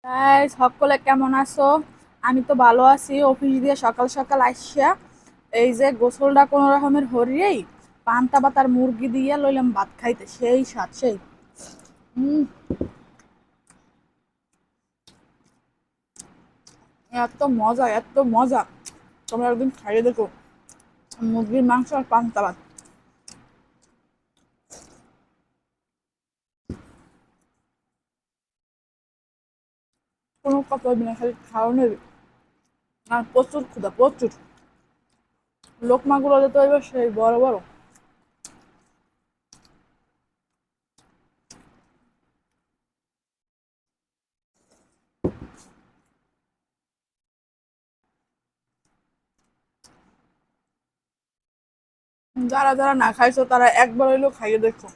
তাই সকলে কেমন আছো? আমি তো ভালো আছি। অফিস দিয়ে সকাল সকাল আসিয়া এই যে গোসলটা কোনো রকমের হরিয়েই পান্তা পাতার মুরগি দিয়ে লইলাম ভাত খাইতে, সেই স্বাদ সেই। হম। এত মজা, এত মজা! তোমরা একদিন খাইয়ে দেখো মুরগির মাংস আর পান্তা ভাত। কোনো কথা হবে না, খালি খাওয়ানোর। আর প্রচুর ক্ষুধা, প্রচুর। লোকমাগুলো তো এবার সেই বড় বড়। যারা যারা না খাইছো তারা একবার হইলেও খাইয়ে দেখো।